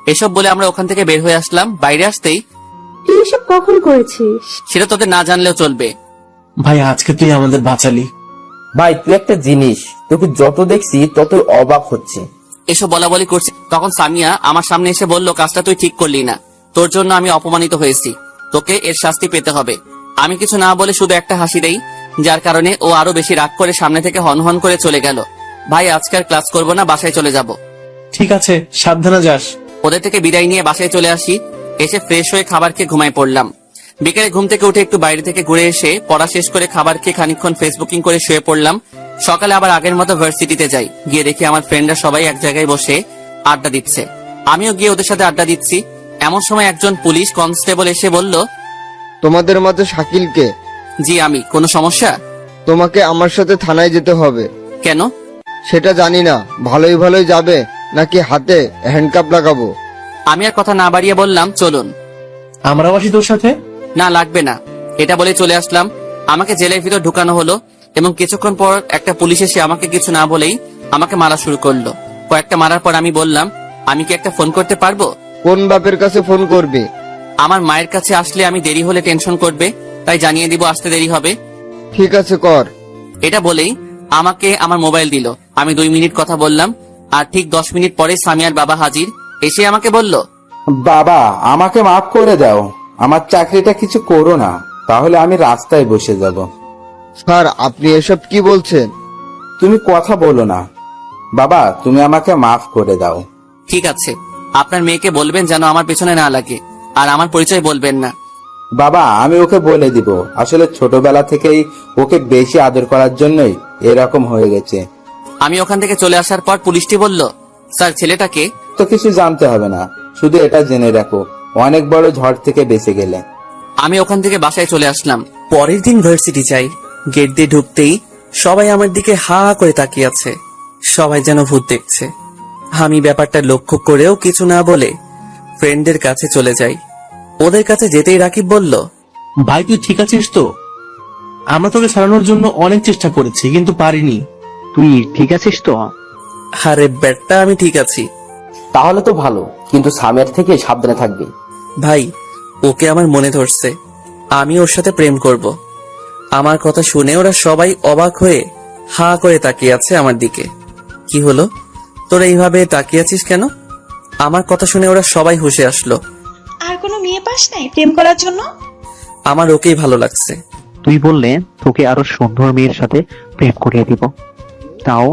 এসব বলে আমরা ওখান থেকে বের হয়ে আসলাম। বাইরে আসতেই, তুই এসব কখন করেছিস? সেটা তোদের না জানলেও চলবে। ভাই আজকে তুই আমাদের বাঁচালি। ভাই তুই একটা জিনিস, তোকে যত দেখছি তত অবাক হচ্ছে। এসব বলা বলি করছি, তখন সামিয়া আমার সামনে এসে বলল, কাজটা তুই ঠিক করলি না, তোর জন্য আমি অপমানিত হয়েছি, তোকে এর শাস্তি পেতে হবে। আমি কিছু না বলে শুধু একটা হাসি দেই, যার কারণে ও আরো বেশি রাগ করে সামনে থেকে হন করে চলে গেল। ভাই আজকে আর ক্লাস করবো না, বাসায় চলে যাব। ঠিক আছে, সাবধানে যাস। ওদের থেকে বিদায় নিয়ে বাসায় চলে আসি। এসে ফ্রেশ হয়ে খাবার খেয়ে ঘুমায় পড়লাম। বিকেলে ঘুম থেকে উঠে একটু বাইরে থেকে ঘুরে এসে পড়া শেষ করে খাবার খেয়ে খানিকক্ষণ ফেসবুকিং করে শুয়ে পড়লাম। সকালে আবার আগের মতো ভার্সিটিতে যাই। গিয়ে দেখি আমার ফ্রেন্ডরা সবাই এক জায়গায় বসে আড্ডা দিচ্ছে। আমিও গিয়ে ওদের সাথে আড্ডা দিচ্ছি। এমন সময় একজন পুলিশ কনস্টেবল এসে বলল, তোমাদের মধ্যে শাকিলকে? জি আমি। কোনো সমস্যা? তোমাকে আমার সাথে থানায় যেতে হবে। কেন? সেটা জানি না, ভালোই ভালোই যাবে নাকি হাতে হ্যান্ডকাপ লাগাবো? আমি আর কথা না বাড়িয়ে বললাম, চলুন। আমরাও আসি তোর সাথে। না লাগবে না, এটা বলে চলে আসলাম। আমাকে জেলের ভিতর ঢুকানো হলো এবং কিছুক্ষণ পর একটা পুলিশ এসে আমাকে কিছু না বলেই আমাকে মারা শুরু করলো। কয়েকটা মারার পর আমি বললাম, আমি কি একটা ফোন করতে পারবো? কোন বাপের কাছে ফোন করবে? আমার মায়ের কাছে আসলে আমি দেরি হলে টেনশন করবে, তাই জানিয়ে দিব আসতে দেরি হবে। ঠিক আছে কর। এটা বলেই আমাকে আমার মোবাইল দিল। আমি 2 মিনিট কথা বললাম, আর ঠিক 10 মিনিট পরে সামিয়ার বাবা হাজির। এসে আমাকে বলল, বাবা আমাকে মাফ করে দাও, আমার চাকরিটা কিছু করো না, তাহলে আমি রাস্তায় বসে যাব। স্যার আপনি এসব কি বলছেন? তুমি কথা বলো না বাবা, তুমি আমাকে মাফ করে দাও। ঠিক আছে, আপনার মেয়েকে বলবেন যেন আমার পেছনে না লাগে, আর আমার পরিচয় বলবেন না। বাবা আমি ওকে বলে দিব, আসলে ছোটবেলা থেকেই ওকে বেশি আদর করার জন্যই এরকম হয়ে গেছে। আমি ওখান থেকে চলে আসার পর পুলিশটি বলল, স্যার ছেলেটাকে? তো কিছু জানতে হবে না, শুধু এটা জেনে রাখো অনেক বড় ঝড় থেকে বেঁচে গেলে। আমি ওখান থেকে বাসায় চলে আসলাম। পরের দিন ভার্সিটি যাই। গেট দিয়ে ঢুকতেই সবাই আমার দিকে হা করে তাকিয়ে আছে, সবাই যেন ভূত দেখছে। আমি ব্যাপারটা লক্ষ্য করেও কিছু না বলে ফ্রেন্ডদের কাছে চলে যাই। ওদের কাছে যেতেই রাকিব বলল, ভাই তুই ঠিক আছিস তো? আমরা তোকে সারানোর জন্য অনেক চেষ্টা করেছি কিন্তু পারিনি। তুই ঠিক আছিস তো? আরে ব্যাটটা আমি ঠিক আছি। তাহলে তো ভালো, কিন্তু সামিয়ার থেকে সাবধানে থাকবি। ভাই ওকে আমার মনে ধরছে, আমি ওর সাথে প্রেম করব। আমার কথা শুনে ওরা সবাই অবাক হয়ে হা করে তাকিয়ে আছে আমার দিকে। কি হলো, তোরা এইভাবে তাকিয়ে আছিস কেন? আমার কথা শুনে ওরা সবাই হুঁশে আসলো। আর কোনো মেয়ে পাস নাই প্রেম করার জন্য? আমার ওকেই ভালো লাগছে। তুই বললে তোকে আরো সুন্দর মেয়ের সাথে প্রেম করিয়ে দিব, তাও